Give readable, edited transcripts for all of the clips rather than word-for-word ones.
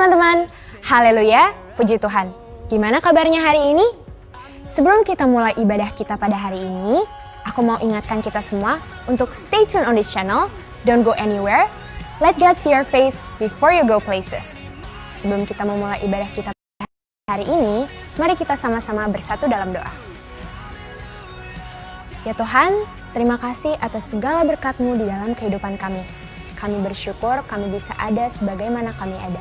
teman-teman, haleluya, puji Tuhan. Gimana kabarnya hari ini? Sebelum kita mulai ibadah kita pada hari ini, aku mau ingatkan kita semua untuk stay tune on this channel, don't go anywhere, let God see your face before you go places. Sebelum kita memulai ibadah kita pada hari ini, mari kita sama-sama bersatu dalam doa. Ya Tuhan, terima kasih atas segala berkat-Mu di dalam kehidupan kami. Kami bersyukur kami bisa ada sebagaimana kami ada.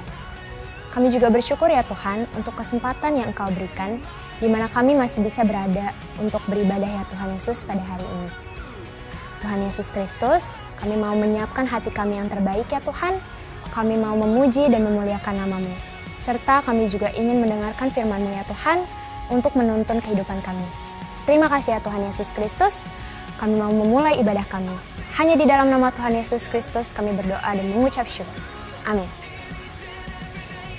Kami juga bersyukur ya Tuhan untuk kesempatan yang Engkau berikan, di mana kami masih bisa berada untuk beribadah ya Tuhan Yesus pada hari ini. Tuhan Yesus Kristus, kami mau menyiapkan hati kami yang terbaik ya Tuhan. Kami mau memuji dan memuliakan nama-Mu. Serta kami juga ingin mendengarkan firman-Mu ya Tuhan, untuk menuntun kehidupan kami. Terima kasih ya Tuhan Yesus Kristus, kami mau memulai ibadah kami. Hanya di dalam nama Tuhan Yesus Kristus kami berdoa dan mengucap syukur. Amin.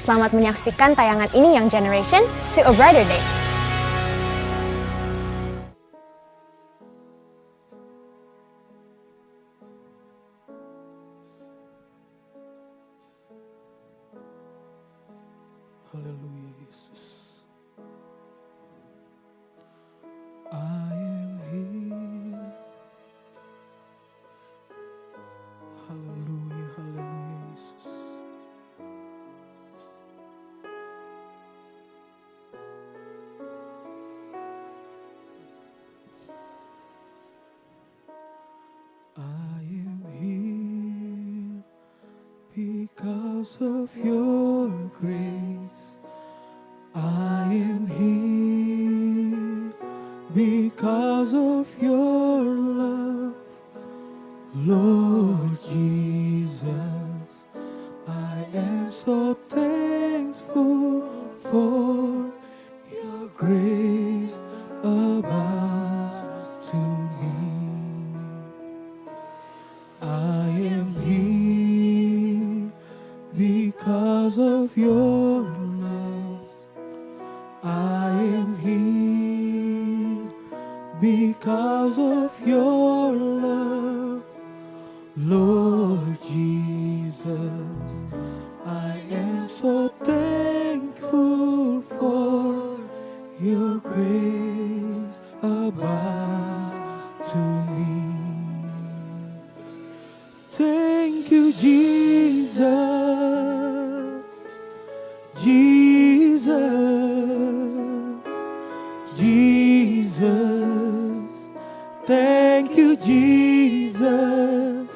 Selamat menyaksikan tayangan ini Young Generation to a Brighter Day. Haleluya Yesus. I am here. Haleluya, haleluya Yesus. I am here because of your grace. I am here because of your love, Lord Jesus. I am so thankful for your grace abounds to me. I am here because of your love. I am here because of your love, Lord Jesus. I am so thankful for your grace abounds to me. Thank you, Jesus, Jesus, Jesus. Thank you, Jesus.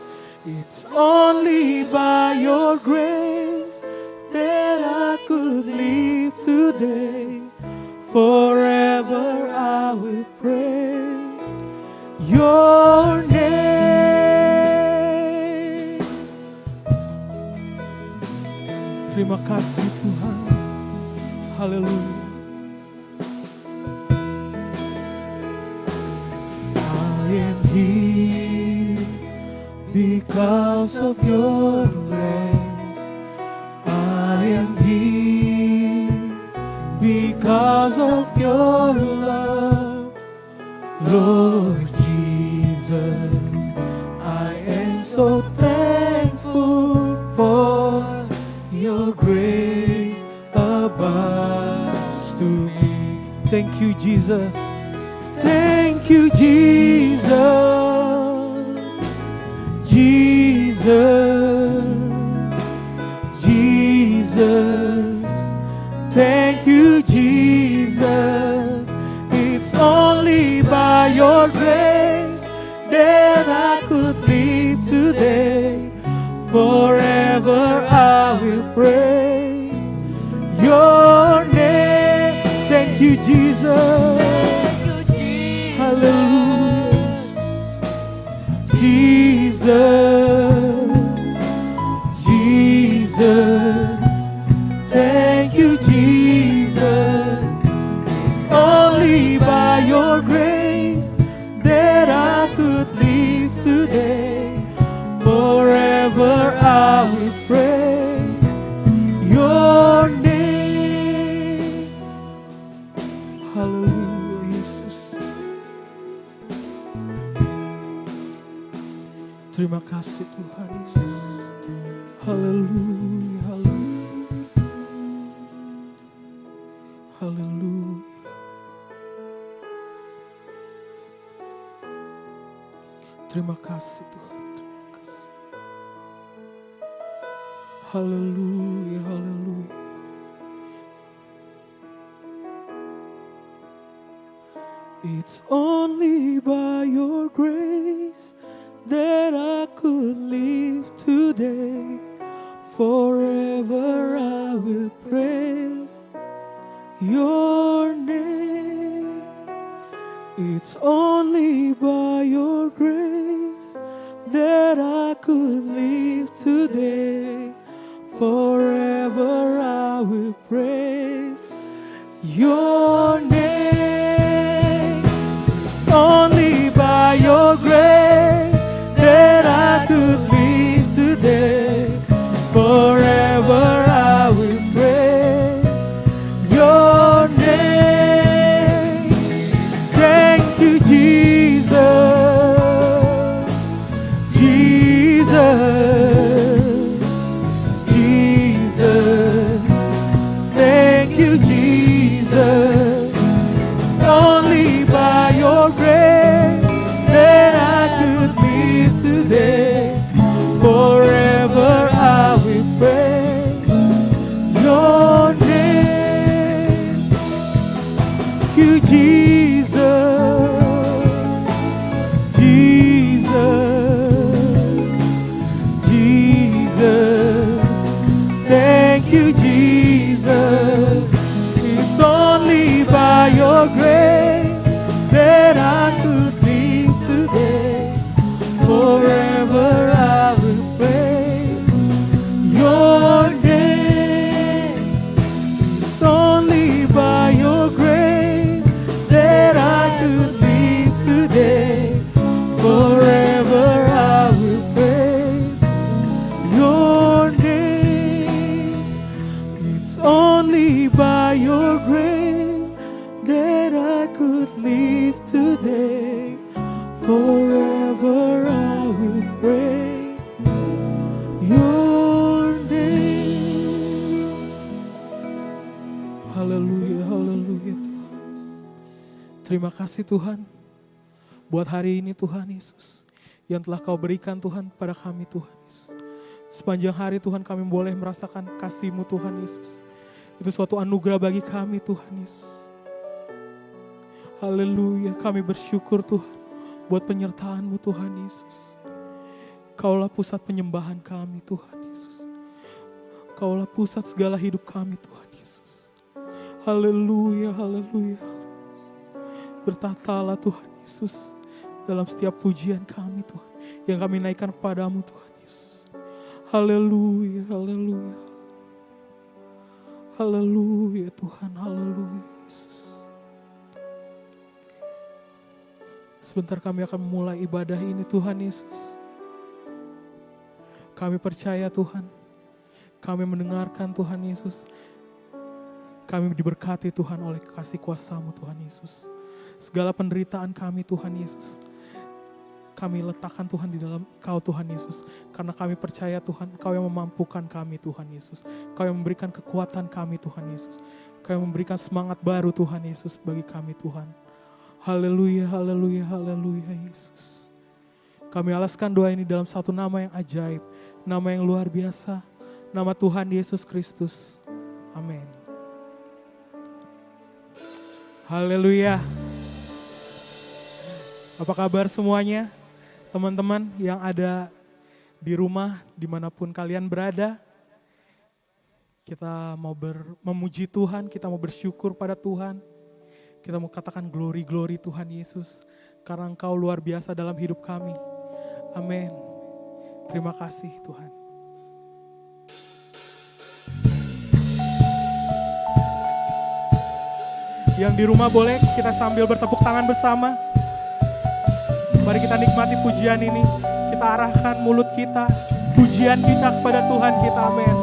It's only by your grace that I could live today. Forever I will praise your name. Terima kasih Tuhan. Haleluya. I am here because of your grace. I am here because of your love, Lord Jesus. I am so thankful for your grace abounds to me. Thank you, Jesus. Thank you, Jesus, Jesus, Jesus. Thank you, Jesus. It's only by your grace that I could live today. Forever I will praise your name. Thank you, Jesus. Hallelujah. Jesus, Jesus. Thank you, Jesus. It's only by your grace that I could live today. Forever I will praise your name. Hallelujah, Jesus. Terima kasih Tuhan Yesus. Haleluya, haleluya. Terima kasih Tuhan, terima kasih. Haleluya, haleluya. It's only by your grace that I could live today. Forever I will praise your name. It's only by your grace that I could live today. Forever I will praise your name. It's only by your grace that I could live today. Forever I will praise your name. Thank you, Jesus. Jesus. Jesus. Thank you, Jesus. It's only by your grace that I could live today. Forever I will praise your name. Thank you, Jesus. Jesus. Jesus. Thank you, Jesus. It's only by your grace that I could live today. Forever I will praise your name. It's only by your grace that I could live today. Forever I will praise your name. It's only by your grace that I could live today. Forever I will praise your name. Haleluya, haleluya Tuhan. Terima kasih Tuhan buat hari ini Tuhan Yesus, yang telah Kau berikan Tuhan pada kami Tuhan Yesus. Sepanjang hari Tuhan kami boleh merasakan kasih-Mu Tuhan Yesus. Itu suatu anugerah bagi kami Tuhan Yesus. Haleluya, kami bersyukur Tuhan buat penyertaan-Mu Tuhan Yesus. Kaulah pusat penyembahan kami Tuhan Yesus. Kaulah pusat segala hidup kami Tuhan Yesus. Haleluya, haleluya. Bertatalah Tuhan Yesus dalam setiap pujian kami Tuhan, yang kami naikkan kepadamu Tuhan Yesus. Haleluya, haleluya. Haleluya Tuhan, haleluya Yesus. Sebentar kami akan memulai ibadah ini Tuhan Yesus. Kami percaya Tuhan, kami mendengarkan Tuhan Yesus. Kami diberkati Tuhan oleh kasih kuasa-Mu Tuhan Yesus. Segala penderitaan kami Tuhan Yesus, kami letakkan Tuhan di dalam Kau Tuhan Yesus. Karena kami percaya Tuhan, Kau yang memampukan kami Tuhan Yesus. Kau yang memberikan kekuatan kami Tuhan Yesus. Kau yang memberikan semangat baru Tuhan Yesus bagi kami Tuhan. Haleluya, haleluya, haleluya Yesus. Kami alaskan doa ini dalam satu nama yang ajaib, nama yang luar biasa, nama Tuhan Yesus Kristus. Amin. Haleluya. Apa kabar semuanya? Teman-teman yang ada di rumah, dimanapun kalian berada. Kita mau memuji Tuhan, kita mau bersyukur pada Tuhan. Kita mau katakan glory Tuhan Yesus. Karena Engkau luar biasa dalam hidup kami. Amin. Terima kasih Tuhan. Yang di rumah boleh kita sambil bertepuk tangan bersama. Mari kita nikmati pujian ini. Kita arahkan mulut kita, pujian kita kepada Tuhan kita. Amin.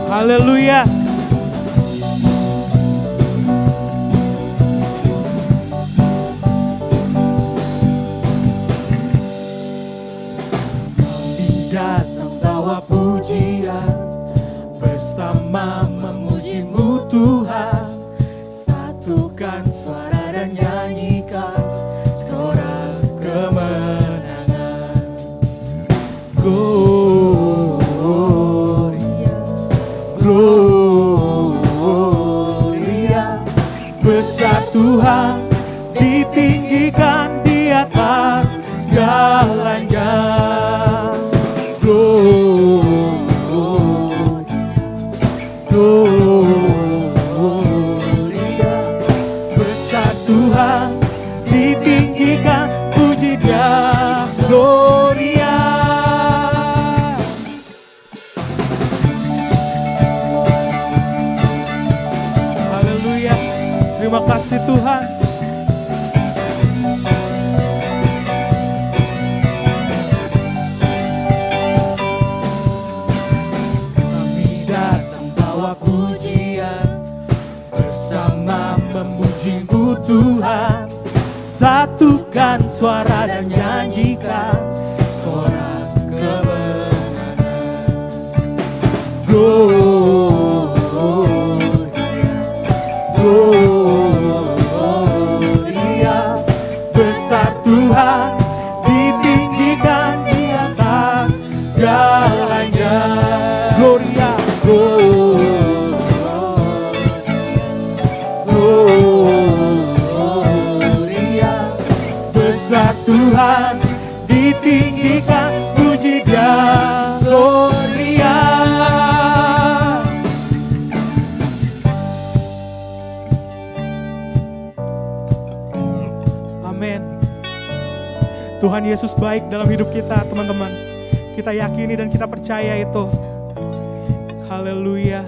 Haleluya. Kami datang bawa pujian, bersama memuji-Mu Tuhan. Tuhan ditinggikan di atas segalanya. Gloria, besar Tuhan ditinggikan, puji Dia. Gloria. Haleluya. Terima kasih Tuhan. Kami datang bawa pujian, bersama memuji-Mu Tuhan. Satukan suara dan nyanyikan suara kemenangan. Gloria, besar Tuhan ditinggikan di atas segalanya. Gloria, Gloria, besar Tuhan ditinggikan, puji Dia. Gloria. Amin. Tuhan Yesus baik dalam hidup kita, teman-teman. Kita yakini dan kita percaya itu. Haleluya.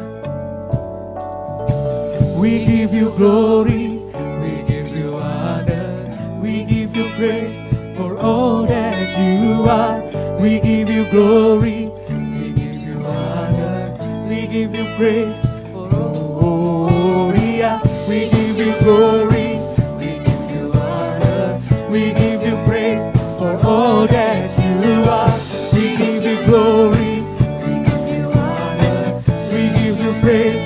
We give you glory, we give you honor, we give you praise for all that you are. We give you glory, we give you honor, we give you praise for Gloria. We give you glory, we give you honor, we give you praise for all that you are. We give you glory, we give you honor, we give you praise.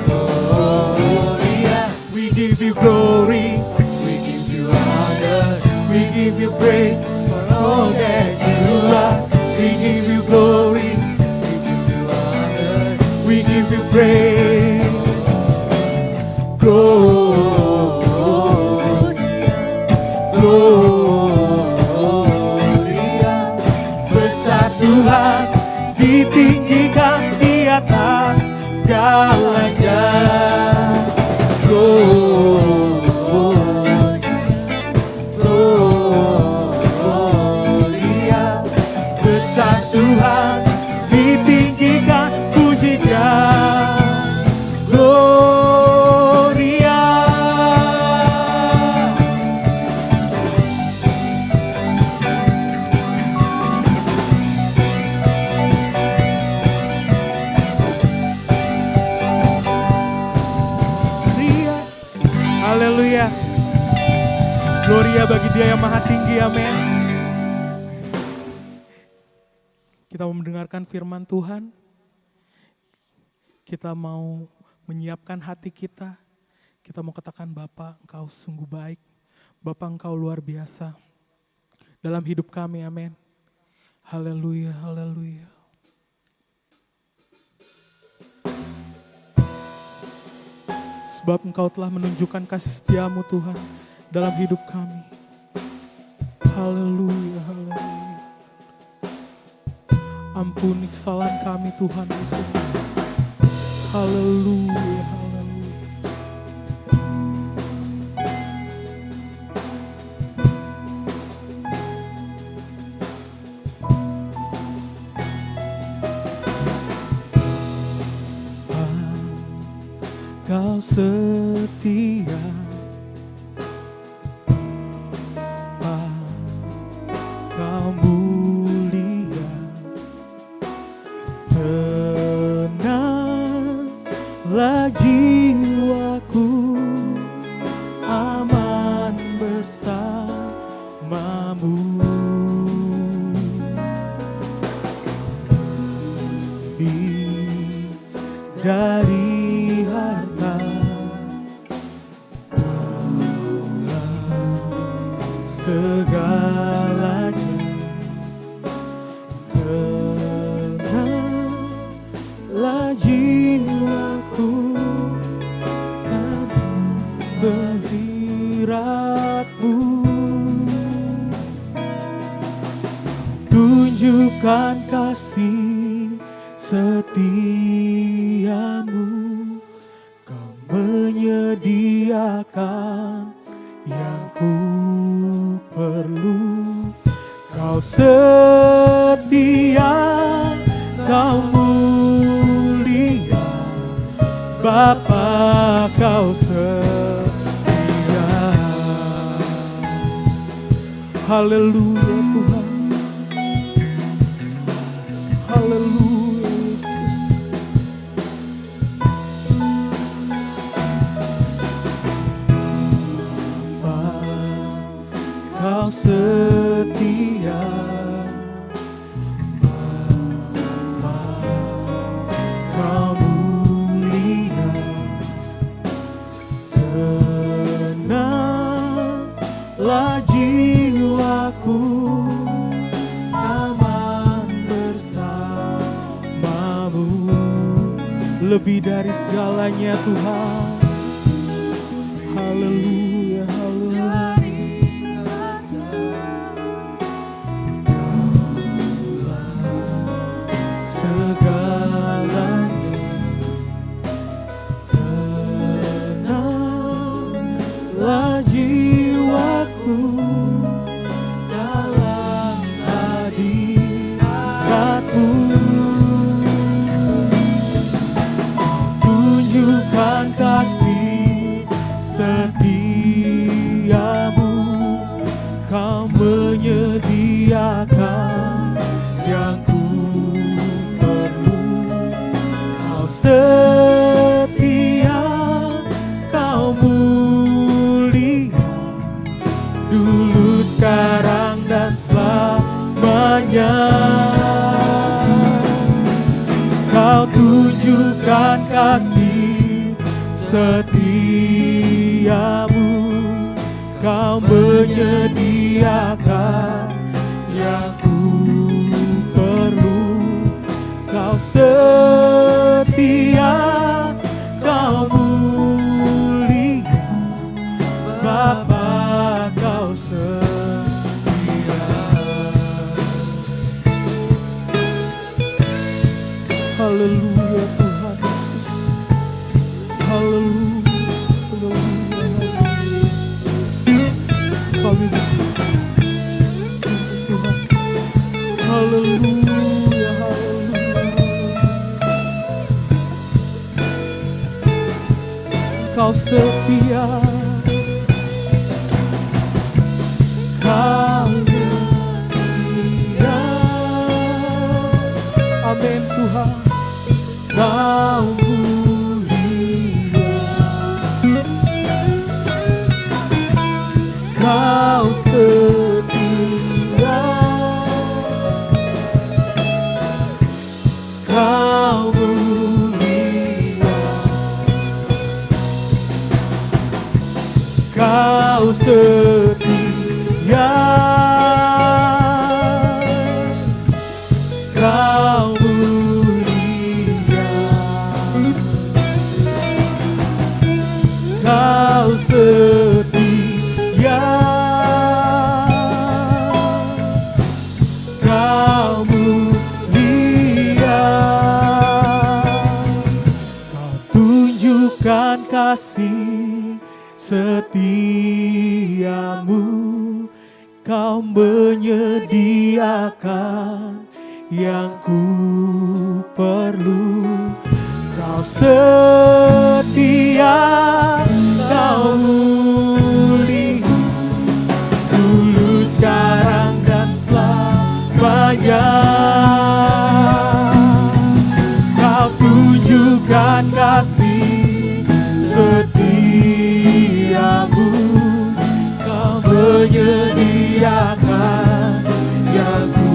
Gloria, we give you glory, we give you honor, we give you praise for all that you are. We give you glory, we give you honor, we give you praise. Gloria, besar Tuhan ditinggikan di atas segalanya. Gloria, besar Tuhan ditinggikan, puji Dia. Gloria. Haleluya. Gloria bagi Dia yang maha tinggi, amin. Kita mau mendengarkan firman Tuhan. Kita mau menyiapkan hati kita. Kita mau katakan, Bapa, Engkau sungguh baik. Bapa, Engkau luar biasa dalam hidup kami, amin. Haleluya, haleluya. Sebab Engkau telah menunjukkan kasih setia-Mu Tuhan dalam hidup kami. Haleluya, haleluya. Ampuni kesalahan kami Tuhan Yesus. Haleluya, haleluya. Kau setia, Kau mulia, tenanglah jiwaku, aman bersamamu. Dari harta segalanya, tenanglah jiwaku, namun tunjukkan kasih setiamu, Kau menyediakan yang ku perlu. Kau setia, Kau mulia, Bapa, Kau setia. Haleluya Tuhan, haleluya Yesus. Bapa, Kau setia, Bapa, Kau mulia. Tenanglah jiwaku, aman bersamamu. Lebih dari segalanya Tuhan. Haleluya, haleluya. Segalanya, tenanglah jiwaku dalam hadirat-Mu. Tunjukkan kasih setiamu, Kau menyediakan yang ku perlu. Kau setia, Kau mulia, dulu, sekarang, dan selamanya. Kau tunjukkan kasih setiamu, Kau menyediakan yang ku perlu. Kau setia, Kau mulia, Bapa, Kau setia. Haleluya Tuhan Yesus. Haleluya, haleluya. Kami bersyukur Tuhan. Haleluya, haleluya. Kau setia, Kau setia. Amin Tuhan. Kau mulia, Kau setia, Kau mulia, Kau setia, Kau mulia, Kau setia, Kau mulia. Kau tunjukkan kasih setiamu, Kau menyediakan yang ku perlu. Kau setia, Kau mulia, dulu, sekarang, dan selamanya. Kau tunjukkan kasih setiamu, Kau menyediakan yang ku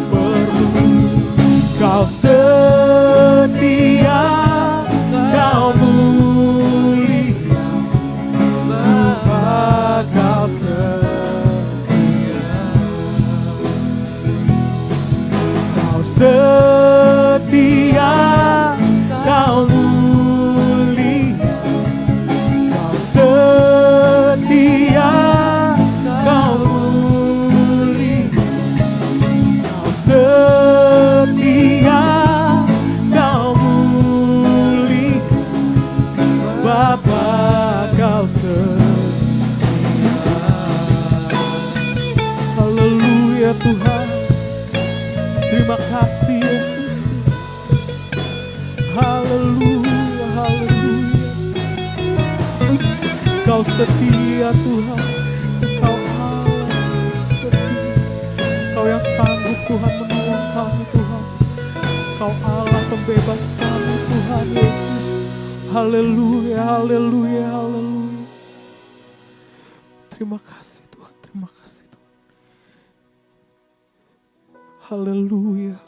perlu. Kau setia, Kau mulia, Bapa, Kau setia. Kau setia, Kau mulia, Kau setia, Kau mulia. Tuhan. Terima kasih Yesus. Haleluya, haleluya. Engkau setia Tuhan. Engkau Allah yang setia. Engkau yang sanggup Tuhan menolong kami Tuhan. Engkau Allah pembebas kami Tuhan Yesus. Haleluya, haleluya, haleluya. Terima kasih Tuhan, terima kasih Tuhan. Haleluya.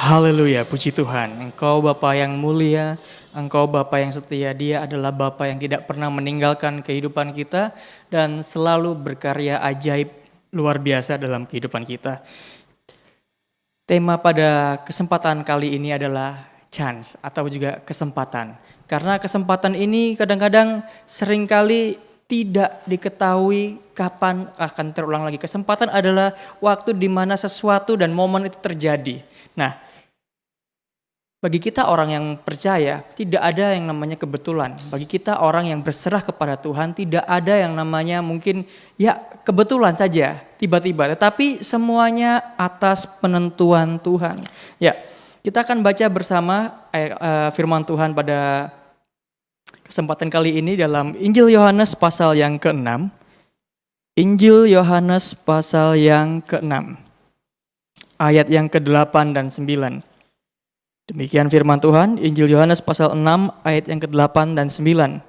Haleluya, puji Tuhan. Engkau Bapa yang mulia, Engkau Bapa yang setia. Dia adalah Bapa yang tidak pernah meninggalkan kehidupan kita dan selalu berkarya ajaib luar biasa dalam kehidupan kita. Tema pada kesempatan kali ini adalah chance atau juga kesempatan. Karena kesempatan ini kadang-kadang seringkali tidak diketahui kapan akan terulang lagi. Kesempatan adalah waktu di mana sesuatu dan momen itu terjadi. Nah, bagi kita orang yang percaya, tidak ada yang namanya kebetulan. Bagi kita orang yang berserah kepada Tuhan, tidak ada yang namanya mungkin ya kebetulan saja, tiba-tiba. Tetapi semuanya atas penentuan Tuhan. Ya, kita akan baca bersama firman Tuhan pada kesempatan kali ini dalam Injil Yohanes pasal yang ke-6. Injil Yohanes pasal yang ke-6. Ayat yang ke-8 dan 9. Demikian firman Tuhan, Injil Yohanes pasal 6 ayat yang ke-8 dan 9.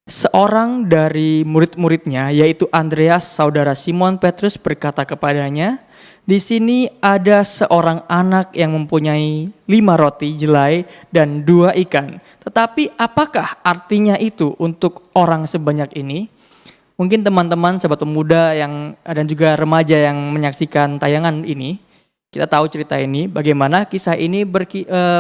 Seorang dari murid-muridnya, yaitu Andreas, saudara Simon Petrus, berkata kepadanya, "Di sini ada seorang anak yang mempunyai 5 roti jelai dan 2 ikan. Tetapi apakah artinya itu untuk orang sebanyak ini?" Mungkin teman-teman, sahabat pemuda dan juga remaja yang menyaksikan tayangan ini, kita tahu cerita ini, bagaimana kisah ini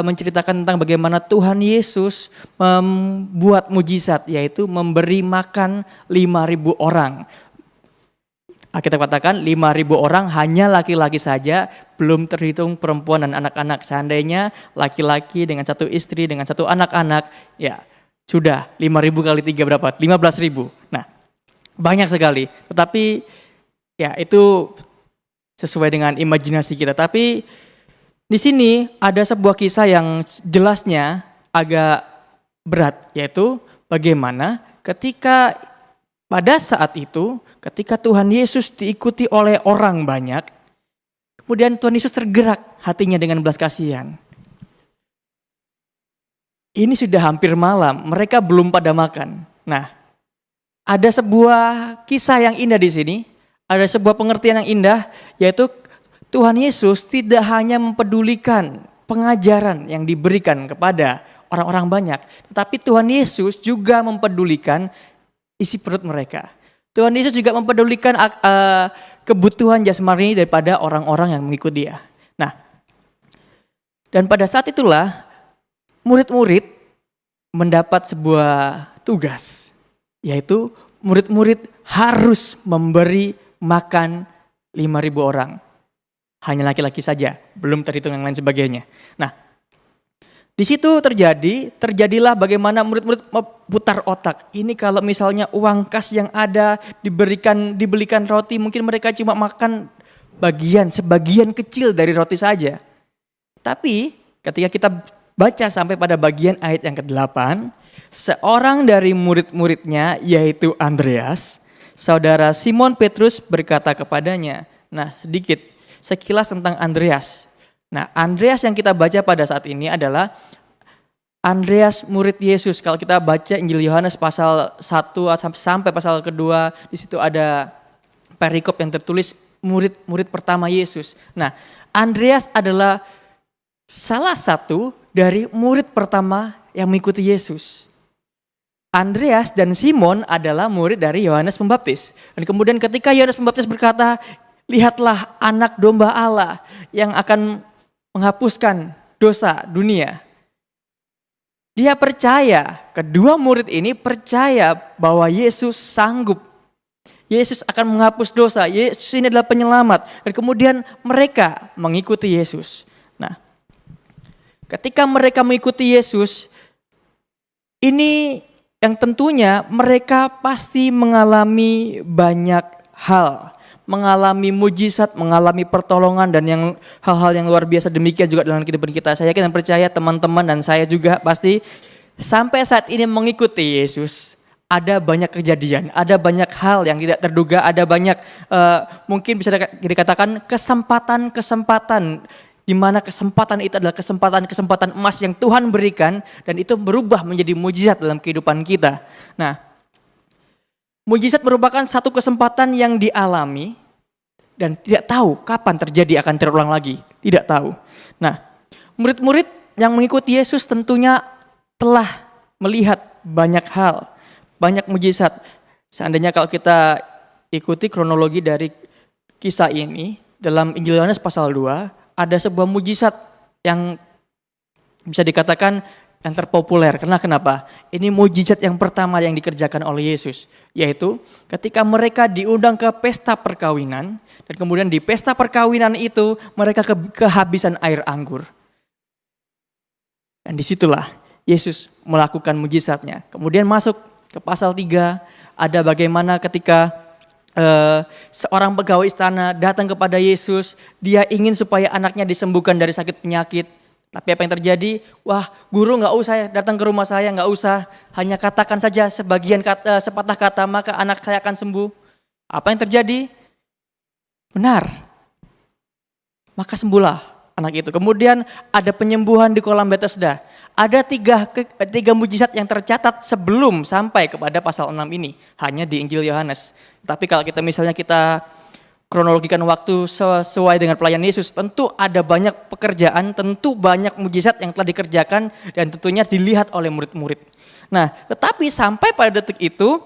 menceritakan tentang bagaimana Tuhan Yesus membuat mujizat, yaitu memberi makan 5.000 orang. Kita katakan 5.000 orang hanya laki-laki saja, belum terhitung perempuan dan anak-anak. Seandainya laki-laki dengan 1 istri, dengan 1 anak-anak, ya sudah 5.000 kali 3 berapa? 15.000. Nah, banyak sekali. Tetapi ya itu sesuai dengan imajinasi kita. Tapi di sini ada sebuah kisah yang jelasnya agak berat, yaitu bagaimana ketika pada saat itu, ketika Tuhan Yesus diikuti oleh orang banyak, kemudian Tuhan Yesus tergerak hatinya dengan belas kasihan. Ini sudah hampir malam, mereka belum pada makan. Nah, ada sebuah kisah yang indah di sini. Ada sebuah pengertian yang indah, yaitu Tuhan Yesus tidak hanya mempedulikan pengajaran yang diberikan kepada orang-orang banyak, tetapi Tuhan Yesus juga mempedulikan isi perut mereka. Tuhan Yesus juga mempedulikan kebutuhan jasmani daripada orang-orang yang mengikut Dia. Nah, dan pada saat itulah murid-murid mendapat sebuah tugas, yaitu murid-murid harus memberi makan 5.000 orang. Hanya laki-laki saja, belum terhitung yang lain sebagainya. Nah, di situ terjadilah bagaimana murid-murid putar otak. Ini kalau misalnya uang kas yang ada dibelikan roti, mungkin mereka cuma makan sebagian kecil dari roti saja. Tapi ketika kita baca sampai pada bagian ayat yang ke-8, seorang dari murid-muridnya yaitu Andreas, saudara Simon Petrus berkata kepadanya. Nah, sedikit sekilas tentang Andreas. Nah, Andreas yang kita baca pada saat ini adalah Andreas murid Yesus. Kalau kita baca Injil Yohanes pasal 1 sampai pasal kedua, di situ ada perikop yang tertulis murid-murid pertama Yesus. Nah, Andreas adalah salah satu dari murid pertama yang mengikuti Yesus. Andreas dan Simon adalah murid dari Yohanes Pembaptis. Dan kemudian ketika Yohanes Pembaptis berkata, lihatlah anak domba Allah yang akan menghapuskan dosa dunia. Dia percaya, kedua murid ini percaya bahwa Yesus sanggup. Yesus akan menghapus dosa, Yesus ini adalah penyelamat. Dan kemudian mereka mengikuti Yesus. Nah, ketika mereka mengikuti Yesus, ini yang tentunya mereka pasti mengalami banyak hal. Mengalami mujizat, mengalami pertolongan dan yang hal-hal yang luar biasa demikian juga dalam kehidupan kita. Saya yakin dan percaya teman-teman dan saya juga pasti sampai saat ini mengikuti Yesus. Ada banyak kejadian, ada banyak hal yang tidak terduga, ada banyak mungkin bisa dikatakan kesempatan-kesempatan di mana kesempatan itu adalah kesempatan-kesempatan emas yang Tuhan berikan dan itu berubah menjadi mujizat dalam kehidupan kita. Nah, mujizat merupakan satu kesempatan yang dialami dan tidak tahu kapan terjadi akan terulang lagi. Tidak tahu. Nah, murid-murid yang mengikuti Yesus tentunya telah melihat banyak hal, banyak mujizat. Seandainya kalau kita ikuti kronologi dari kisah ini, dalam Injil Yohanes pasal 2, ada sebuah mujizat yang bisa dikatakan yang terpopuler. Karena kenapa? Ini mujizat yang pertama yang dikerjakan oleh Yesus. Yaitu ketika mereka diundang ke pesta perkawinan. Dan kemudian di pesta perkawinan itu mereka kehabisan air anggur. Dan disitulah Yesus melakukan mujizatnya. Kemudian masuk ke pasal 3. Ada bagaimana ketika seorang pegawai istana datang kepada Yesus. Dia ingin supaya anaknya disembuhkan dari sakit penyakit. Tapi apa yang terjadi? Wah, guru gak usah datang ke rumah saya, gak usah. Hanya katakan saja sebagian kata, sepatah kata, maka anak saya akan sembuh. Apa yang terjadi? Benar. Maka sembuhlah anak itu. Kemudian ada penyembuhan di kolam Bethesda. Ada tiga mujizat yang tercatat sebelum sampai kepada pasal 6 ini. Hanya di Injil Yohanes. Tapi kalau kita misalnya kronologikan waktu sesuai dengan pelayan Yesus, tentu ada banyak pekerjaan, tentu banyak mujizat yang telah dikerjakan dan tentunya dilihat oleh murid-murid. Nah, tetapi sampai pada detik itu,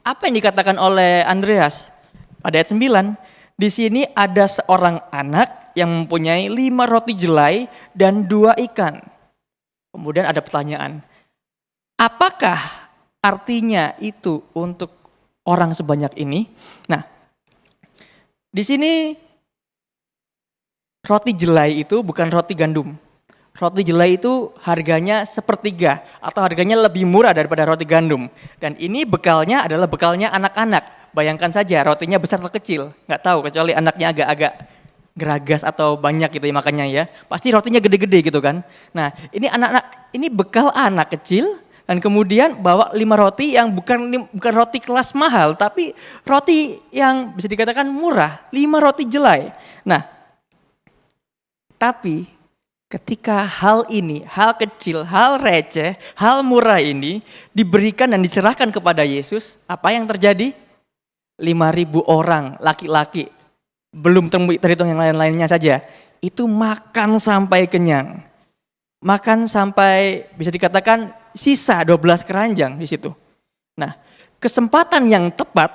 apa yang dikatakan oleh Andreas? Pada ayat 9, di sini ada seorang anak yang mempunyai 5 roti jelai dan 2 ikan. Kemudian ada pertanyaan, apakah artinya itu untuk orang sebanyak ini? Nah, di sini roti jelai itu bukan roti gandum. Roti jelai itu harganya sepertiga atau harganya lebih murah daripada roti gandum. Dan ini bekalnya adalah bekalnya anak-anak. Bayangkan saja rotinya besar atau kecil. Nggak tahu kecuali anaknya agak-agak geragas atau banyak gitu ya makannya ya. Pasti rotinya gede-gede gitu kan. Nah ini ini bekal anak kecil. Dan kemudian bawa 5 roti yang bukan roti kelas mahal, tapi roti yang bisa dikatakan murah, 5 roti jelai. Nah, tapi ketika hal ini, hal kecil, hal receh, hal murah ini diberikan dan diserahkan kepada Yesus, apa yang terjadi? 5.000 orang laki-laki, belum terhitung yang lain-lainnya saja, itu makan sampai kenyang. Makan sampai bisa dikatakan sisa 12 keranjang di situ. Nah, kesempatan yang tepat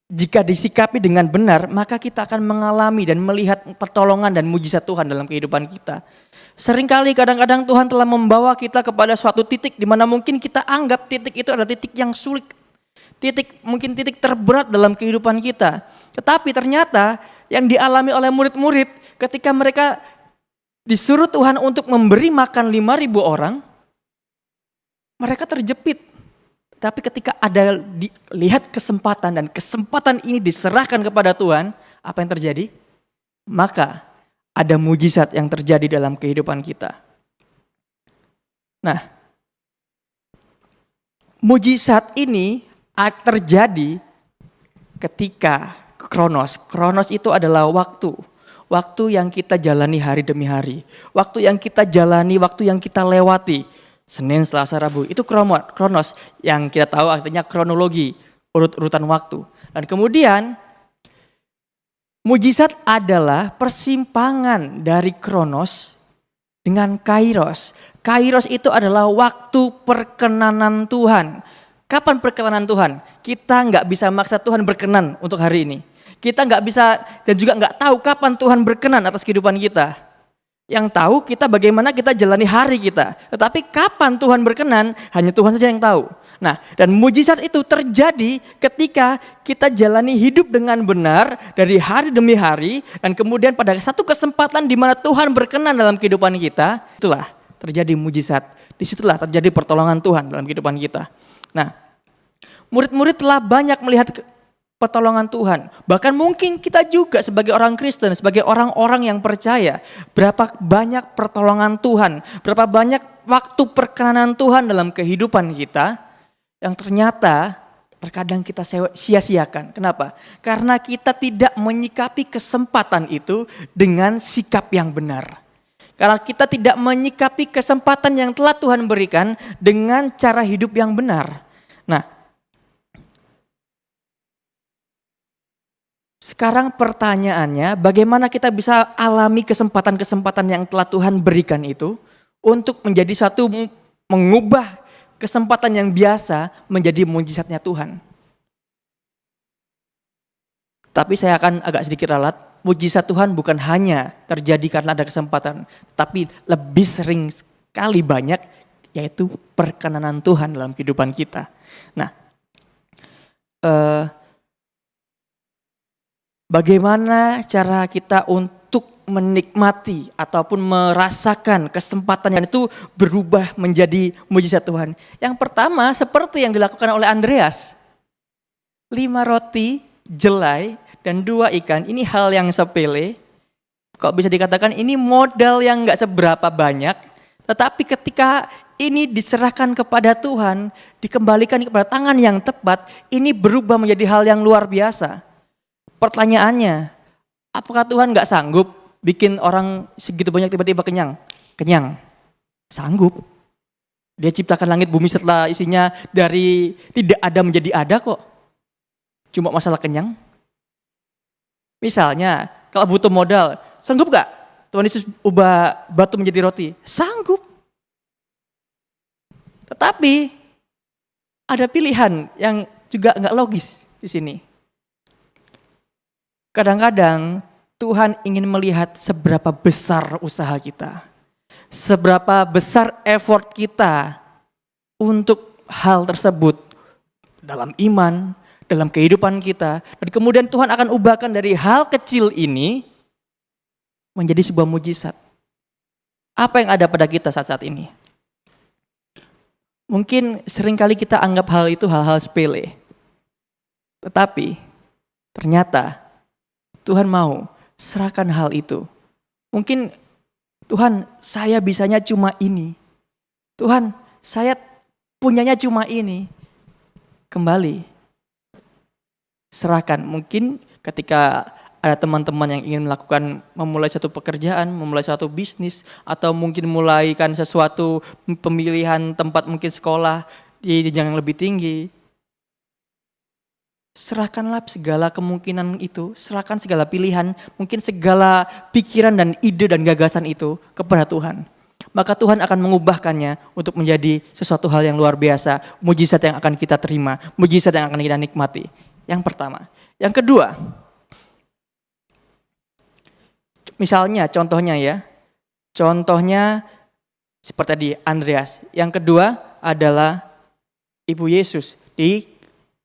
jika disikapi dengan benar, maka kita akan mengalami dan melihat pertolongan dan mujizat Tuhan dalam kehidupan kita. Seringkali kadang-kadang Tuhan telah membawa kita kepada suatu titik di mana mungkin kita anggap titik itu adalah titik yang sulit. Mungkin titik terberat dalam kehidupan kita. Tetapi ternyata yang dialami oleh murid-murid ketika mereka disuruh Tuhan untuk memberi makan 5.000 orang, mereka terjepit. Tapi ketika ada lihat kesempatan dan kesempatan ini diserahkan kepada Tuhan, apa yang terjadi? maka ada mujizat yang terjadi dalam kehidupan kita. Nah, mujizat ini terjadi ketika kronos. Kronos itu adalah waktu. Waktu yang kita jalani hari demi hari. Waktu yang kita jalani, waktu yang kita lewati. Senin, Selasa, Rabu. Itu kronos. Yang kita tahu artinya kronologi. Urut-urutan waktu. Dan kemudian mujizat adalah persimpangan dari kronos dengan kairos. Kairos itu adalah waktu perkenanan Tuhan. Kapan perkenanan Tuhan? Kita nggak bisa maksa Tuhan berkenan untuk hari ini. Kita nggak bisa dan juga nggak tahu kapan Tuhan berkenan atas kehidupan kita. Yang tahu kita bagaimana kita jalani hari kita. Tetapi kapan Tuhan berkenan, hanya Tuhan saja yang tahu. Nah, dan mujizat itu terjadi ketika kita jalani hidup dengan benar dari hari demi hari. Dan kemudian pada satu kesempatan di mana Tuhan berkenan dalam kehidupan kita, itulah terjadi mujizat. Disitulah terjadi pertolongan Tuhan dalam kehidupan kita. Nah, murid-murid telah banyak melihat pertolongan Tuhan. Bahkan mungkin kita juga sebagai orang Kristen, sebagai orang-orang yang percaya, berapa banyak pertolongan Tuhan, berapa banyak waktu perkenanan Tuhan dalam kehidupan kita yang ternyata terkadang kita sia-siakan. Kenapa? Karena kita tidak menyikapi kesempatan itu dengan sikap yang benar. Karena kita tidak menyikapi kesempatan yang telah Tuhan berikan dengan cara hidup yang benar. Nah, sekarang pertanyaannya, bagaimana kita bisa alami kesempatan-kesempatan yang telah Tuhan berikan itu untuk menjadi satu mengubah kesempatan yang biasa menjadi mujizatnya Tuhan. Tapi saya akan agak sedikit ralat, mujizat Tuhan bukan hanya terjadi karena ada kesempatan, tapi lebih sering sekali banyak yaitu perkenanan Tuhan dalam kehidupan kita. Nah, bagaimana cara kita untuk menikmati ataupun merasakan kesempatan yang itu berubah menjadi mujizat Tuhan? Yang pertama seperti yang dilakukan oleh Andreas. 5 roti, jelai, dan 2 ikan. Ini hal yang sepele. Kok bisa dikatakan ini modal yang gak seberapa banyak. Tetapi ketika ini diserahkan kepada Tuhan, dikembalikan kepada tangan yang tepat, ini berubah menjadi hal yang luar biasa. Pertanyaannya, apakah Tuhan gak sanggup bikin orang segitu banyak tiba-tiba kenyang? Kenyang. Sanggup. Dia ciptakan langit bumi setelah isinya dari tidak ada menjadi ada kok. Cuma masalah kenyang. Misalnya, kalau butuh modal, sanggup gak Tuhan Yesus ubah batu menjadi roti? Sanggup. Tetapi ada pilihan yang juga gak logis di sini. Kadang-kadang Tuhan ingin melihat seberapa besar usaha kita. Seberapa besar effort kita untuk hal tersebut dalam iman, dalam kehidupan kita. Dan kemudian Tuhan akan ubahkan dari hal kecil ini menjadi sebuah mujizat. Apa yang ada pada kita saat-saat ini? Mungkin seringkali kita anggap hal itu hal-hal sepele. Tetapi ternyata Tuhan mau serahkan hal itu. Mungkin Tuhan, saya bisanya cuma ini. Tuhan, saya punyanya cuma ini. Kembali, serahkan. Mungkin ketika ada teman-teman yang ingin memulai satu pekerjaan, memulai satu bisnis, atau mungkin mulaikan sesuatu pemilihan tempat mungkin sekolah di jenjang yang lebih tinggi. Serahkanlah segala kemungkinan itu, serahkan segala pilihan, mungkin segala pikiran dan ide dan gagasan itu kepada Tuhan. Maka Tuhan akan mengubahkannya untuk menjadi sesuatu hal yang luar biasa, mujizat yang akan kita terima, mujizat yang akan kita nikmati. Yang pertama. Yang kedua, misalnya contohnya seperti tadi Andreas. Yang kedua adalah Ibu Yesus di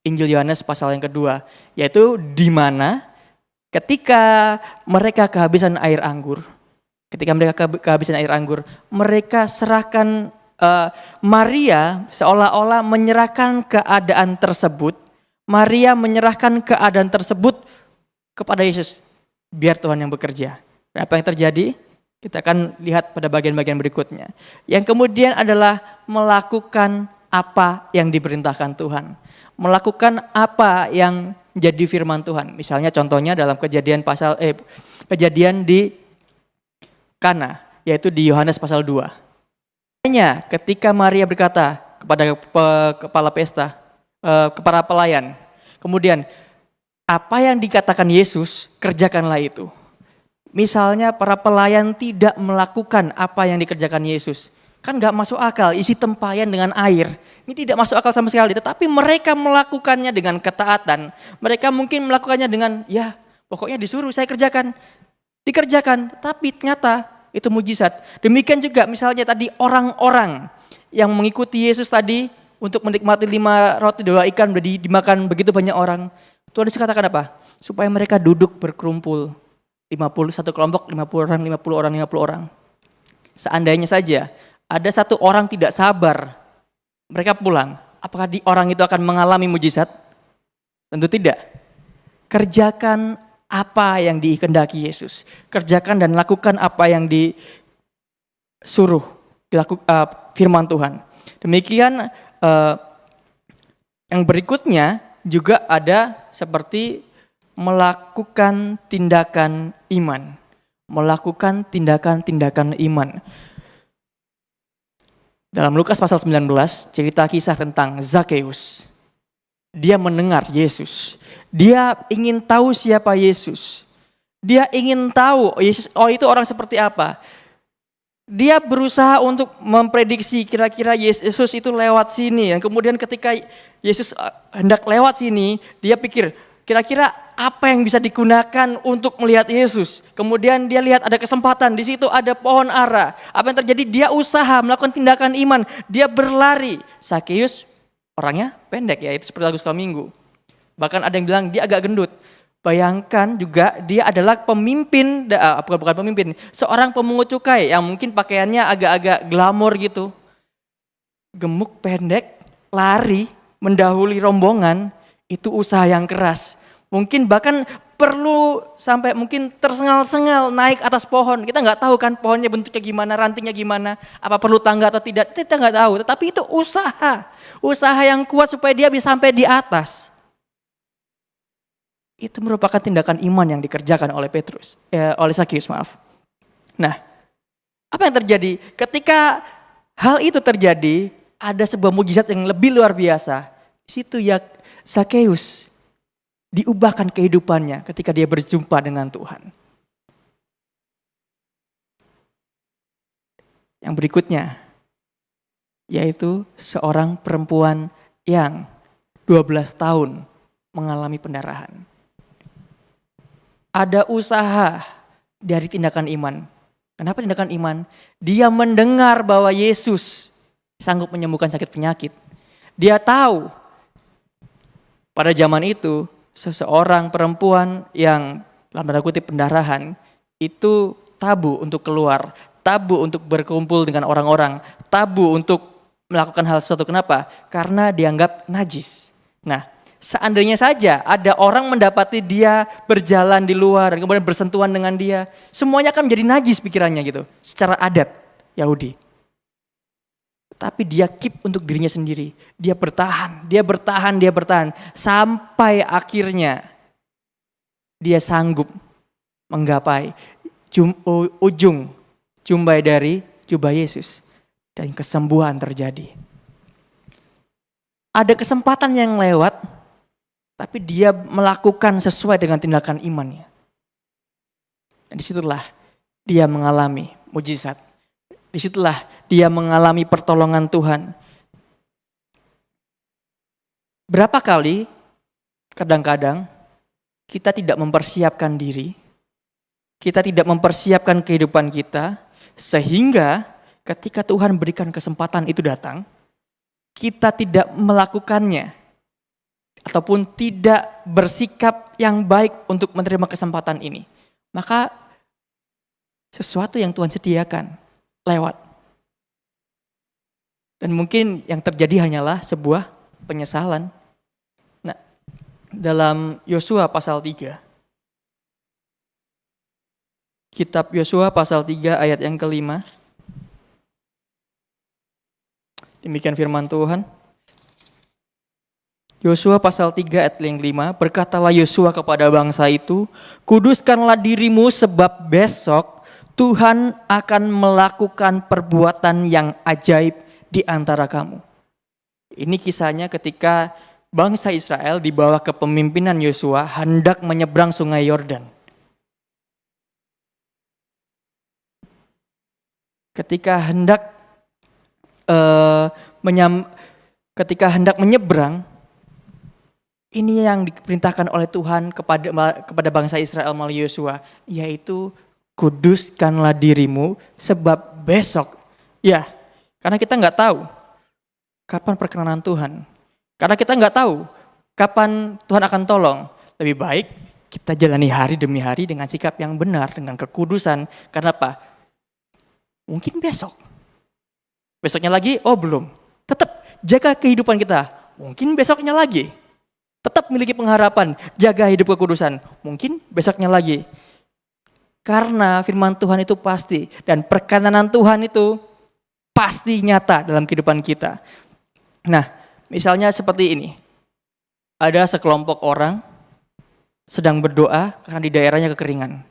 Injil Yohanes pasal yang kedua, yaitu di mana ketika mereka kehabisan air anggur, mereka serahkan Maria seolah-olah menyerahkan keadaan tersebut. Maria menyerahkan keadaan tersebut kepada Yesus. Biar Tuhan yang bekerja. Dan apa yang terjadi? Kita akan lihat pada bagian-bagian berikutnya. Yang kemudian adalah melakukan apa yang diperintahkan Tuhan. Melakukan apa yang menjadi firman Tuhan. Misalnya contohnya dalam kejadian di Kana, yaitu di Yohanes pasal 2. Hanya ketika Maria berkata kepada kepala pesta, kepada pelayan, kemudian apa yang dikatakan Yesus, kerjakanlah itu. Misalnya para pelayan tidak melakukan apa yang dikerjakan Yesus. Kan gak masuk akal, isi tempayan dengan air. Ini tidak masuk akal sama sekali. Tetapi mereka melakukannya dengan ketaatan. Mereka mungkin melakukannya dengan, ya pokoknya disuruh saya kerjakan. Dikerjakan, tapi ternyata itu mujizat. Demikian juga misalnya tadi orang-orang yang mengikuti Yesus tadi untuk menikmati 5 roti 2 ikan dimakan begitu banyak orang. Tuhan Yesus katakan apa? Supaya mereka duduk berkerumpul. 51 kelompok, 50 orang, 50 orang, 50 orang. Seandainya saja ada satu orang tidak sabar, mereka pulang. Apakah orang itu akan mengalami mujizat? Tentu tidak. Kerjakan apa yang dikehendaki Yesus. Kerjakan dan lakukan apa yang disuruh, firman Tuhan. Demikian yang berikutnya juga ada seperti melakukan tindakan iman. Melakukan tindakan-tindakan iman. Dalam Lukas pasal 19, cerita kisah tentang Zakeus. Dia mendengar Yesus. Dia ingin tahu siapa Yesus. Dia ingin tahu Yesus, oh itu orang seperti apa. Dia berusaha untuk memprediksi kira-kira Yesus itu lewat sini. Dan kemudian ketika Yesus hendak lewat sini, dia pikir, kira-kira apa yang bisa digunakan untuk melihat Yesus. Kemudian dia lihat ada kesempatan, di situ ada pohon ara. Apa yang terjadi? Dia usaha melakukan tindakan iman. Dia berlari. Zakeus orangnya pendek ya, itu seperti lagu sekolah minggu. Bahkan ada yang bilang dia agak gendut. Bayangkan juga dia adalah pemimpin, bukan pemimpin, seorang pemungut cukai yang mungkin pakaiannya agak-agak glamor gitu. Gemuk, pendek, lari, mendahului rombongan, itu usaha yang keras. Mungkin bahkan perlu sampai mungkin tersengal-sengal naik atas pohon. Kita nggak tahu kan pohonnya bentuknya gimana, rantingnya gimana, apa perlu tangga atau tidak, kita nggak tahu. Tetapi itu usaha yang kuat supaya dia bisa sampai di atas. Itu merupakan tindakan iman yang dikerjakan oleh oleh Zakeus, maaf. Nah, apa yang terjadi? Ketika hal itu terjadi, ada sebuah mujizat yang lebih luar biasa. Di situ ya Zakeus diubahkan kehidupannya ketika dia berjumpa dengan Tuhan. Yang berikutnya, yaitu seorang perempuan yang 12 tahun mengalami pendarahan. Ada usaha dari tindakan iman. Kenapa tindakan iman? Dia mendengar bahwa Yesus sanggup menyembuhkan sakit penyakit. Dia tahu pada zaman itu seseorang perempuan yang dalam tanda kutip pendarahan itu tabu untuk keluar, tabu untuk berkumpul dengan orang-orang, tabu untuk melakukan hal sesuatu. Kenapa? Karena dianggap najis. Nah, seandainya saja ada orang mendapati dia berjalan di luar dan kemudian bersentuhan dengan dia, semuanya akan menjadi najis pikirannya gitu, secara adat Yahudi. Tapi dia keep untuk dirinya sendiri. Dia bertahan. Sampai akhirnya dia sanggup menggapai ujung jumbai dari jubah Yesus. Dan kesembuhan terjadi. Ada kesempatan yang lewat, tapi dia melakukan sesuai dengan tindakan imannya. Dan disitulah dia mengalami mujizat. Disitulah dia mengalami pertolongan Tuhan. Berapa kali kadang-kadang kita tidak mempersiapkan diri, kita tidak mempersiapkan kehidupan kita, sehingga ketika Tuhan berikan kesempatan itu datang, kita tidak melakukannya, ataupun tidak bersikap yang baik untuk menerima kesempatan ini. Maka sesuatu yang Tuhan sediakan lewat. Dan mungkin yang terjadi hanyalah sebuah penyesalan. Nah, dalam Yosua pasal 3, Kitab Yosua pasal 3 ayat yang kelima. Demikian firman Tuhan. Yosua pasal 3 ayat yang 5, berkatalah Yosua kepada bangsa itu, kuduskanlah dirimu sebab besok Tuhan akan melakukan perbuatan yang ajaib di antara kamu. Ini kisahnya ketika bangsa Israel di bawah kepemimpinan Yosua hendak menyeberang sungai Yordan. Ketika hendak menyeberang, ini yang diperintahkan oleh Tuhan kepada bangsa Israel melalui Yosua, yaitu kuduskanlah dirimu sebab besok. Ya, karena kita nggak tahu kapan perkenanan Tuhan. Karena kita nggak tahu kapan Tuhan akan tolong. Lebih baik kita jalani hari demi hari dengan sikap yang benar, dengan kekudusan. Karena apa? Mungkin besok. Besoknya lagi, oh belum. Tetap jaga kehidupan kita. Mungkin besoknya lagi. Tetap miliki pengharapan, jaga hidup kekudusan. Mungkin besoknya lagi. Karena firman Tuhan itu pasti. Dan perkenanan Tuhan itu pasti nyata dalam kehidupan kita. Nah, misalnya seperti ini. Ada sekelompok orang sedang berdoa karena di daerahnya kekeringan.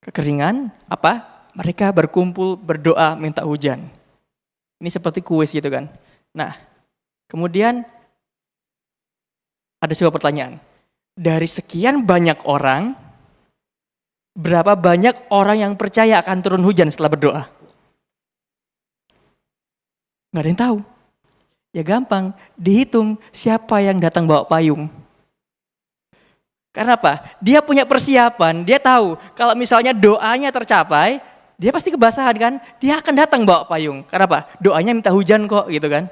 Kekeringan apa? Mereka berkumpul berdoa minta hujan. Ini seperti kuis gitu kan. Nah, kemudian ada sebuah pertanyaan. Dari sekian banyak orang, berapa banyak orang yang percaya akan turun hujan setelah berdoa? Nggak ada yang tahu. Ya gampang, dihitung siapa yang datang bawa payung. Karena apa? Dia punya persiapan, dia tahu kalau misalnya doanya tercapai, dia pasti kebasahan kan? Dia akan datang bawa payung. Karena apa? Doanya minta hujan kok gitu kan.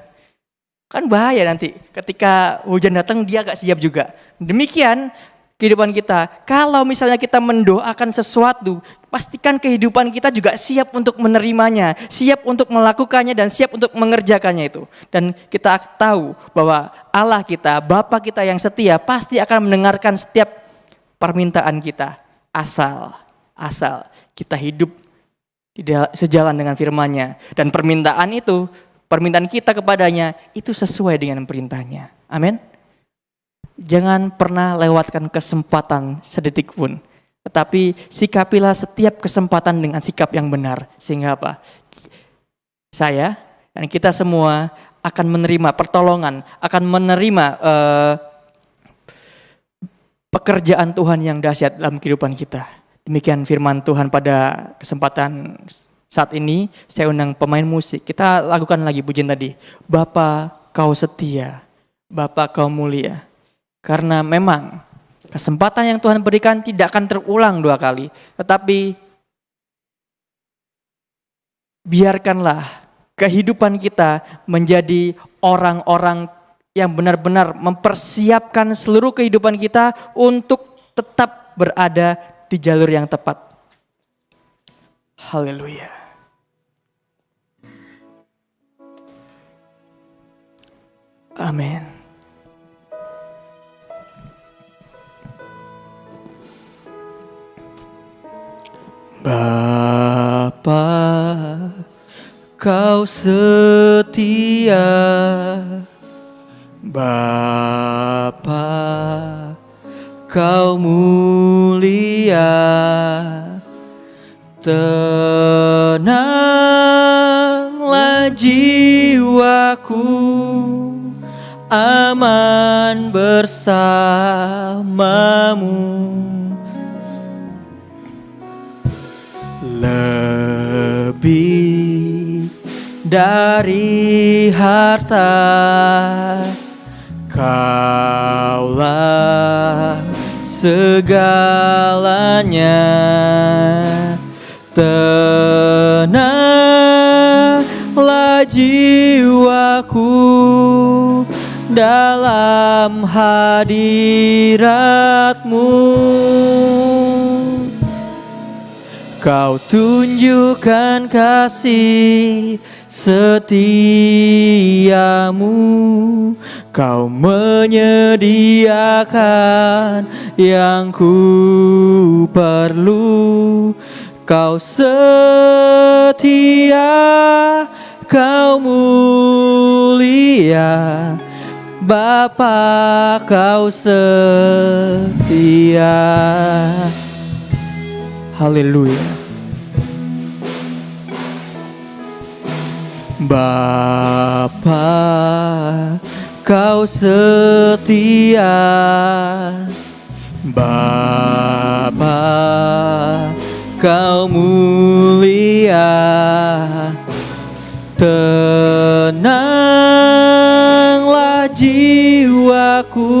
Kan bahaya nanti ketika hujan datang dia gak siap juga. Demikian kehidupan kita. Kalau misalnya kita mendoakan sesuatu, pastikan kehidupan kita juga siap untuk menerimanya, siap untuk melakukannya dan siap untuk mengerjakannya itu. Dan kita tahu bahwa Allah kita, Bapa kita yang setia pasti akan mendengarkan setiap permintaan kita. Asal kita hidup sejalan dengan firman-Nya. Dan permintaan kita kepadanya itu sesuai dengan perintahnya. Amin. Jangan pernah lewatkan kesempatan sedetik pun. Tetapi sikapilah setiap kesempatan dengan sikap yang benar. Sehingga apa? Saya dan kita semua akan menerima pertolongan, akan menerima pekerjaan Tuhan yang dahsyat dalam kehidupan kita. Demikian firman Tuhan pada kesempatan saat ini. Saya undang pemain musik. Kita lakukan lagi pujian tadi. Bapa kau setia, Bapa kau mulia. Karena memang kesempatan yang Tuhan berikan tidak akan terulang 2 kali. Tetapi biarkanlah kehidupan kita menjadi orang-orang yang benar-benar mempersiapkan seluruh kehidupan kita untuk tetap berada di jalur yang tepat. Haleluya. Amin. Bapa, kau setia, Bapa, kau mulia, tenanglah jiwaku, aman bersamamu. Lebih dari harta, Kaulah segalanya. Tenanglah jiwaku dalam hadirat-Mu. Kau tunjukkan kasih setiamu, Kau menyediakan yang ku perlu. Kau setia, kau mulia, Bapa kau setia. Haleluya. Bapa kau setia, Bapa kau mulia, tenanglah jiwaku,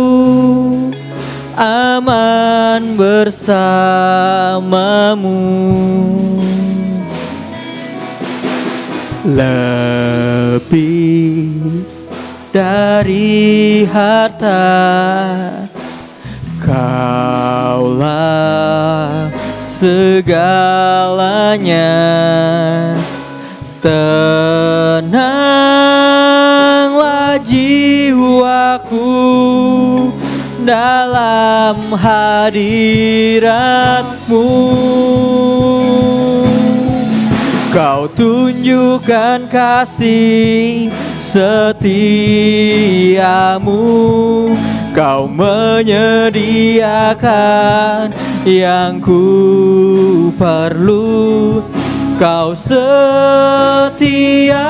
aman bersamamu. Lebih dari harta, Kaulah segalanya. Tenanglah jiwaku dalam hadirat-Mu. Kau tunjukkan kasih setiamu, Kau menyediakan yang ku perlu. Kau setia,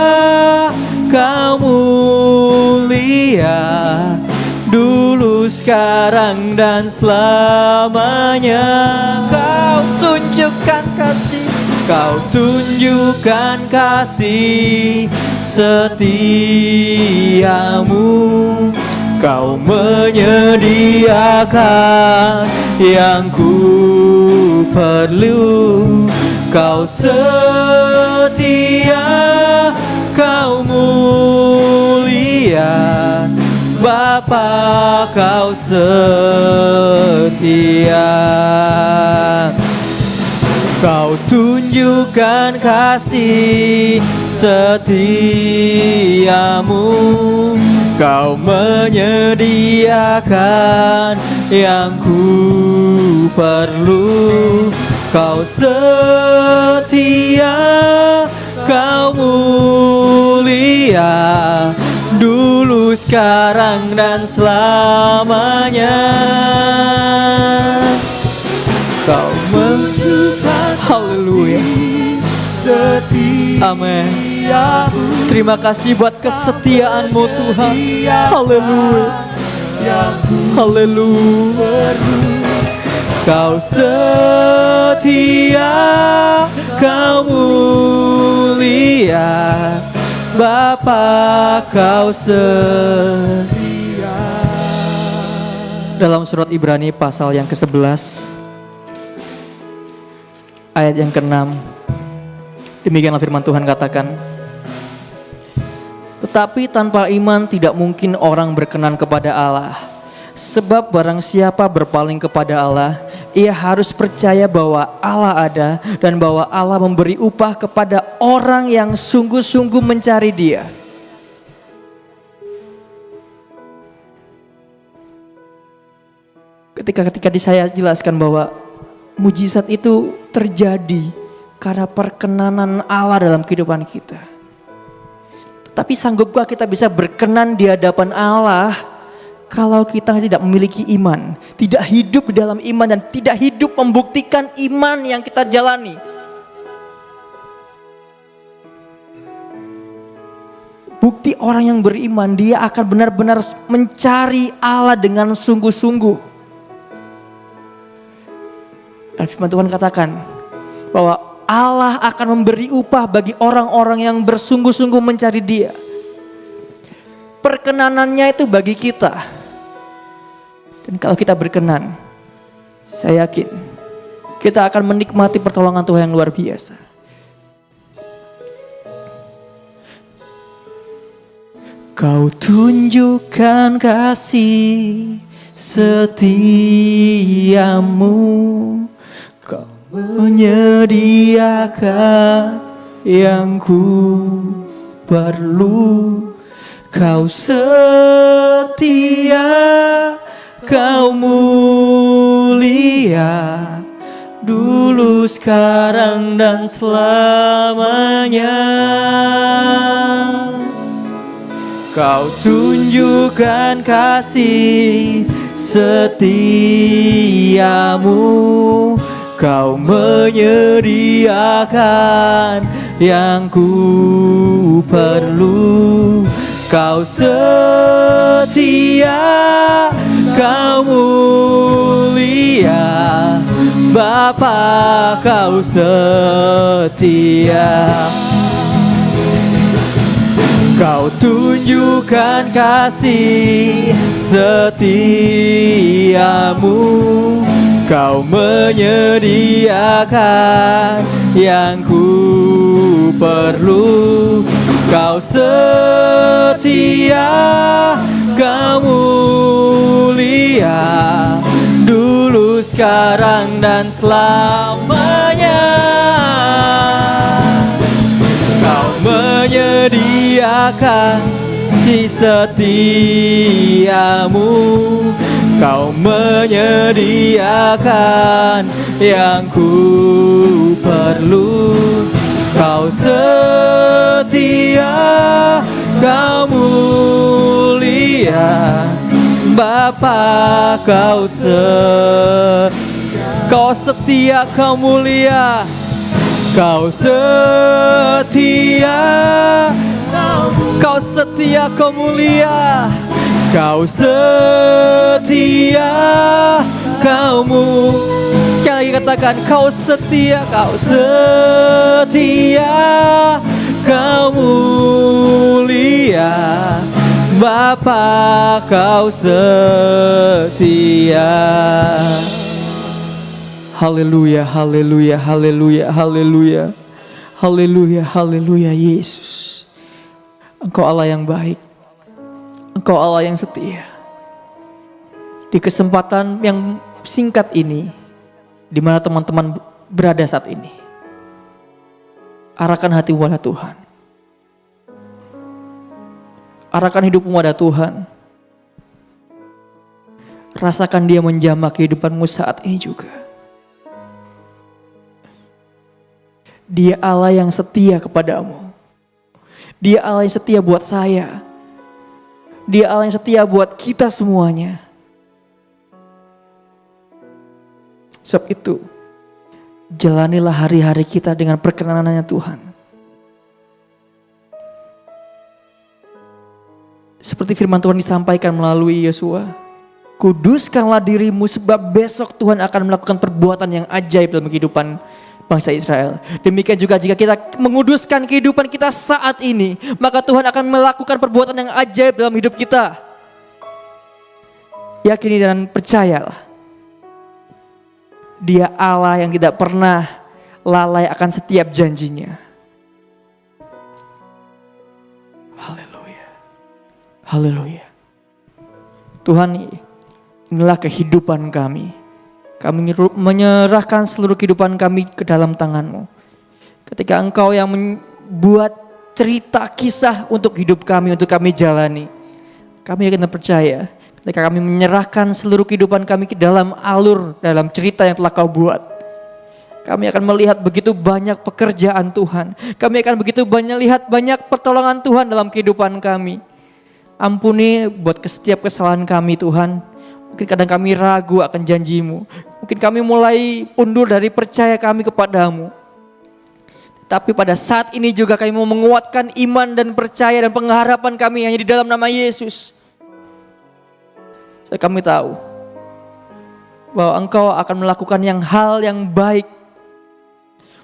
Kau mulia, dulu, sekarang, dan selamanya. Kau tunjukkan kasih, Kau tunjukkan kasih setiamu, Kau menyediakan yang ku perlu. Kau setia, Kau mulia, Bapa kau setia. Kau tunjukkan kasih setiamu, Kau menyediakan yang ku perlu. Kau setia, Kau mulia, dulu, sekarang, dan selamanya. Kau menunjukkan haleluya. Amin. Terima kasih buat kesetiaan-Mu Tuhan. Haleluya. Haleluya. Kau setia, Kau mulia, Bapa kau setia. Dalam surat Ibrani pasal yang ke-11 ayat yang ke-6, demikianlah firman Tuhan katakan, tetapi tanpa iman tidak mungkin orang berkenan kepada Allah. Sebab barang siapa berpaling kepada Allah, ia harus percaya bahwa Allah ada dan bahwa Allah memberi upah kepada orang yang sungguh-sungguh mencari Dia. Ketika saya jelaskan bahwa mujizat itu terjadi karena perkenanan Allah dalam kehidupan kita. Tapi sanggupkah kita bisa berkenan di hadapan Allah kalau kita tidak memiliki iman, tidak hidup di dalam iman, dan tidak hidup membuktikan iman yang kita jalani? Bukti orang yang beriman, dia akan benar-benar mencari Allah dengan sungguh-sungguh. Dan firman Tuhan katakan bahwa Allah akan memberi upah bagi orang-orang yang bersungguh-sungguh mencari Dia. Perkenanannya itu bagi kita. Dan kalau kita berkenan, saya yakin kita akan menikmati pertolongan Tuhan yang luar biasa. Kau tunjukkan kasih setiamu, Kau menyediakan yang ku perlu. Kau setia, Kau mulia, dulu, sekarang, dan selamanya. Kau tunjukkan kasih setiamu, Kau menyediakan yang ku perlu. Kau setia, Kau mulia, Bapa, Kau setia. Kau tunjukkan kasih setiamu, Kau menyediakan yang ku perlu. Kau setia, Kau mulia, dulu, sekarang, dan selamanya. Kau menyediakan kasih setiamu, Kau menyediakan yang ku perlu. Kau setia, Kau mulia, Bapa, Kau setia, Kau mulia. Kau setia, Kau setia, Kau mulia. Kau setia, Kau sekali lagi katakan, Kau setia, Kau setia, Kau mulia, Bapa, Kau setia. Haleluya, haleluya, haleluya, haleluya. Haleluya, haleluya, Yesus. Engkau Allah yang baik. Engkau Allah yang setia. Di kesempatan yang singkat ini, di mana teman-teman berada saat ini, arahkan hati kepada Tuhan. Arahkan hidupmu pada Tuhan. Rasakan Dia menjamah kehidupanmu saat ini juga. Dia Allah yang setia kepadamu. Dia Allah yang setia buat saya. Dia Allah yang setia buat kita semuanya. Sebab itu, jalanilah hari-hari kita dengan perkenanannya Tuhan. Seperti firman Tuhan disampaikan melalui Yosua. Kuduskanlah dirimu sebab besok Tuhan akan melakukan perbuatan yang ajaib dalam kehidupan bangsa Israel. Demikian juga jika kita menguduskan kehidupan kita saat ini, maka Tuhan akan melakukan perbuatan yang ajaib dalam hidup kita. Yakini dan percayalah. Dia Allah yang tidak pernah lalai akan setiap janjinya. Haleluya. Haleluya. Tuhan, inilah kehidupan kami. Kami menyerahkan seluruh kehidupan kami ke dalam tangan-Mu. Ketika Engkau yang membuat cerita kisah untuk hidup kami, untuk kami jalani. Kami akan percaya ketika kami menyerahkan seluruh kehidupan kami ke dalam alur, dalam cerita yang telah Kau buat. Kami akan melihat begitu banyak pekerjaan Tuhan. Kami akan begitu lihat banyak pertolongan Tuhan dalam kehidupan kami. Ampuni buat setiap kesalahan kami Tuhan. Mungkin kadang kami ragu akan janji-Mu. Mungkin kami mulai undur dari percaya kami kepadamu. Tapi pada saat ini juga kami mau menguatkan iman dan percaya dan pengharapan kami hanya di dalam nama Yesus. Kami tahu bahwa Engkau akan melakukan hal yang baik.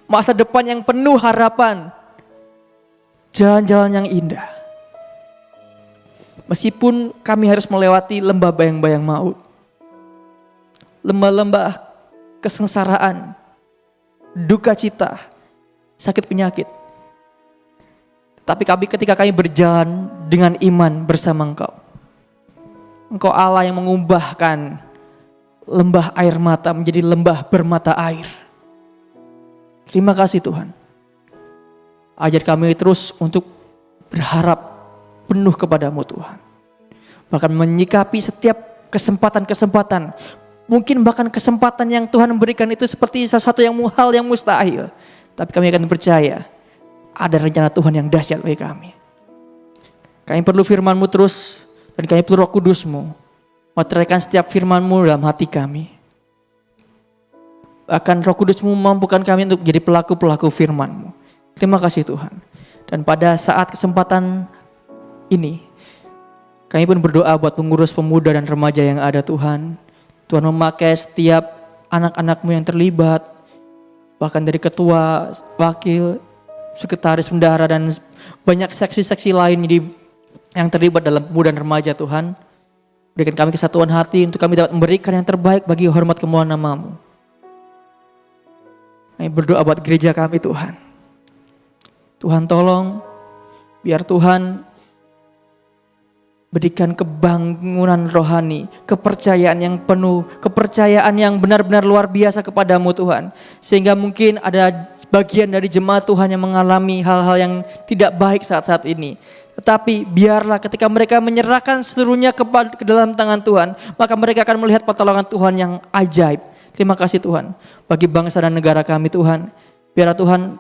Masa depan yang penuh harapan. Jalan-jalan yang indah. Meskipun kami harus melewati lembah bayang-bayang maut. Lembah-lembah kesengsaraan. Duka cita. Sakit penyakit. Tapi ketika kami berjalan dengan iman bersama Engkau. Engkau Allah yang mengubahkan lembah air mata menjadi lembah bermata air. Terima kasih Tuhan. Ajar kami terus untuk berharap penuh kepadamu Tuhan. Bahkan menyikapi setiap kesempatan-kesempatan. Mungkin bahkan kesempatan yang Tuhan berikan itu seperti sesuatu hal yang mustahil. Tapi kami akan percaya ada rencana Tuhan yang dahsyat bagi kami. Kami perlu firman-Mu terus dan kami perlu Roh Kudus-Mu. Meteraikan setiap firman-Mu dalam hati kami. Bahkan Roh Kudus-Mu memampukan kami untuk menjadi pelaku-pelaku firman-Mu. Terima kasih Tuhan. Dan pada saat kesempatan ini, kami pun berdoa buat pengurus pemuda dan remaja yang ada Tuhan. Tuhan memakai setiap anak-anak-Mu yang terlibat, bahkan dari ketua, wakil, sekretaris bendahara dan banyak seksi-seksi lain yang terlibat dalam pemuda dan remaja Tuhan. Berikan kami kesatuan hati untuk kami dapat memberikan yang terbaik bagi hormat kemuliaan nama-Mu. Kami berdoa buat gereja kami Tuhan. Tuhan tolong biar Tuhan berikan kebangunan rohani, kepercayaan yang penuh, kepercayaan yang benar-benar luar biasa kepadamu Tuhan. Sehingga mungkin ada bagian dari jemaat Tuhan yang mengalami hal-hal yang tidak baik saat-saat ini. Tetapi biarlah ketika mereka menyerahkan seluruhnya ke dalam tangan Tuhan, maka mereka akan melihat pertolongan Tuhan yang ajaib. Terima kasih Tuhan bagi bangsa dan negara kami Tuhan. Biarlah Tuhan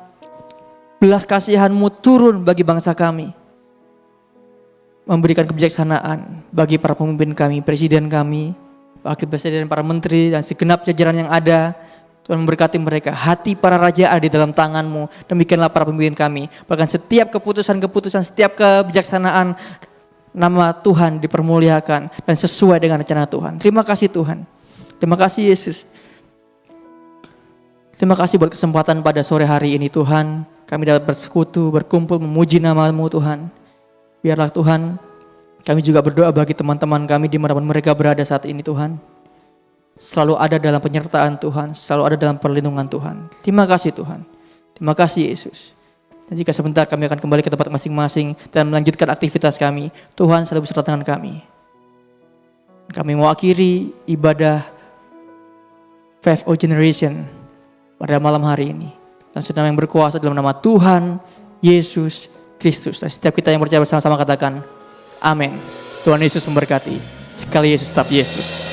belas kasihan-Mu turun bagi bangsa kami. Memberikan kebijaksanaan bagi para pemimpin kami, presiden kami, wakil presiden, para menteri, dan segenap jajaran yang ada. Tuhan memberkati mereka. Hati para raja ada di dalam tangan-Mu. Demikianlah para pemimpin kami. Bahkan setiap keputusan-keputusan, setiap kebijaksanaan, nama Tuhan dipermuliakan dan sesuai dengan rencana Tuhan. Terima kasih Tuhan. Terima kasih Yesus. Terima kasih buat kesempatan pada sore hari ini Tuhan. Kami dapat bersekutu, berkumpul, memuji nama-Mu Tuhan. Biarlah Tuhan, kami juga berdoa bagi teman-teman kami dimanapun mereka berada saat ini Tuhan. Selalu ada dalam penyertaan Tuhan, selalu ada dalam perlindungan Tuhan. Terima kasih Tuhan. Terima kasih Yesus. Dan jika sebentar kami akan kembali ke tempat masing-masing dan melanjutkan aktivitas kami, Tuhan selalu beserta dengan kami. Kami mau akhiri ibadah 5O Generation pada malam hari ini. Dan sedang yang berkuasa dalam nama Tuhan Yesus Kristus. Dan setiap kita yang percaya bersama-sama katakan amin. Tuhan Yesus memberkati. Sekali Yesus tetap Yesus.